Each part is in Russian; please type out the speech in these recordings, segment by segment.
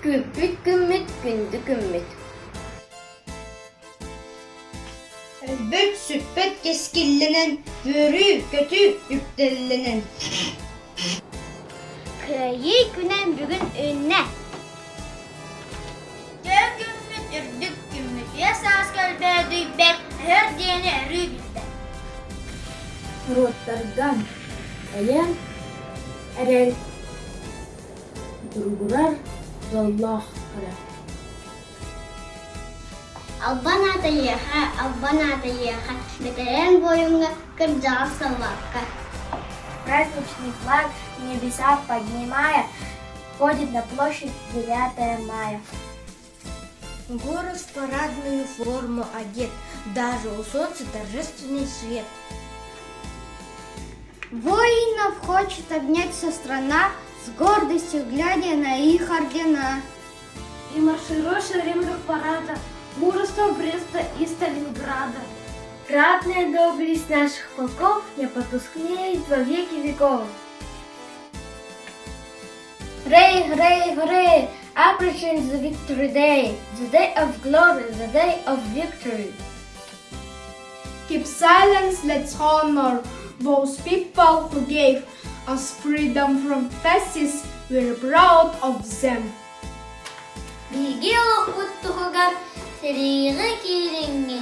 Küppüt kümmüt kündü kümmüt. Өлбөт сүппөт кескиллинен, бүрү көтү үптелленен. Кöyі күнен бүгін үнне. Төн күммүт, үрдүк күммүт, ясаас көлбөдүй бек, өр дені өрү билді. Роттардан аян әрел дұргурар заллах қара. Албан атайеха, бетерен бойынға кырджаға саллаққа. Праздничный флаг в небеса поднимая, ходит на площадь 9 мая. Город в парадную форму одет, даже у солнца торжественный свет. Воинов хочет обнять вся страна, с гордостью глядя на их ордена. И марширующий римских парада, мужество Бреста и Сталинграда. Ратная доблесть наших полков не потускнеет во веки веков. Hooray, hooray, hooray! Appreciate the victory day, the day of glory, the day of victory. Keep silence, let's honor those people who gave us freedom from fascists. We're proud of them. Биги лохуттугар, сириги киринги,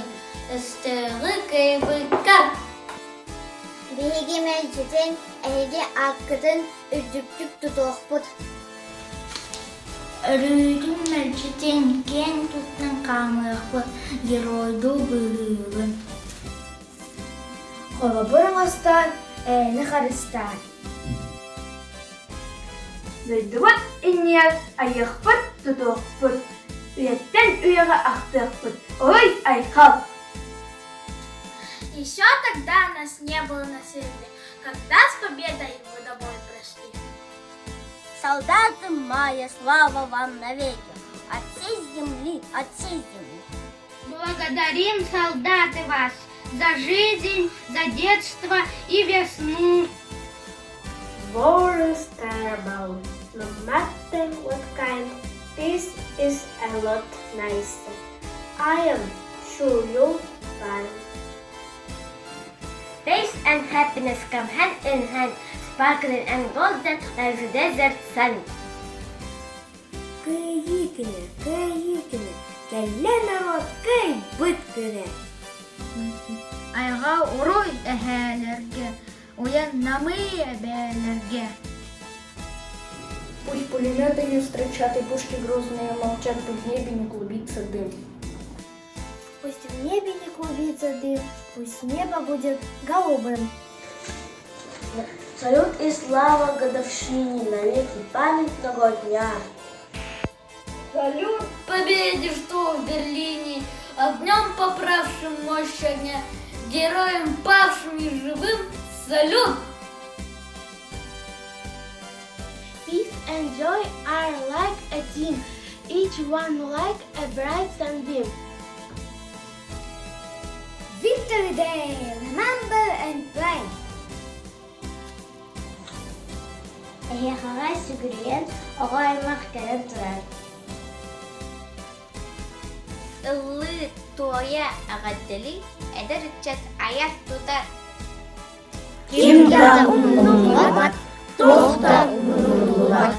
өстөгү көйбүккар. Биги мелчитен, эйге аккытын, үздүктүк тутуокпут. Өрүдүн мелчитен кен туттун камыакпы, геройду бырыгын. Колобурыңастан, эни харыстан. Бүлдүбүт инният, айықпыт, тутуокпут. Үйеттен үйеға ақтықпыт. Ой, айқал! Еще тогда нас не было насилия, когда с победой мы домой пришли. Солдаты мои, слава вам навеки, от всей земли, от всей земли. Благодарим, солдаты, вас за жизнь, за детство и весну. War is terrible, no matter what kind. Peace is a lot nicer. I am sure you'll find. Peace and happiness come hand in hand, sparkling and golden like the desert sun. Кыйыкыны, кәллә народ кый бүткүнә. Айға урой әһәләргә, уян намыя бәләргә. Пусть пулеметы не встречат и пушки грозные молчат, пусть в небе не клубится дым. Пусть в небе не клубится дым, пусть небо будет голубым. Салют и слава годовщине, навеки памятного дня. Салют победе, что в Берлине, огнем поправшим мощь огня, героям павшим и живым, салют! Peace and joy are like a team, each one like a bright sunbeam. Victory Day, remember and play. Эйхага сүгүрген огаймак келип турар. Ыллы тоя агаттели, эдер ичет аяк тутар. Ким да унутулат, тох да унутулат.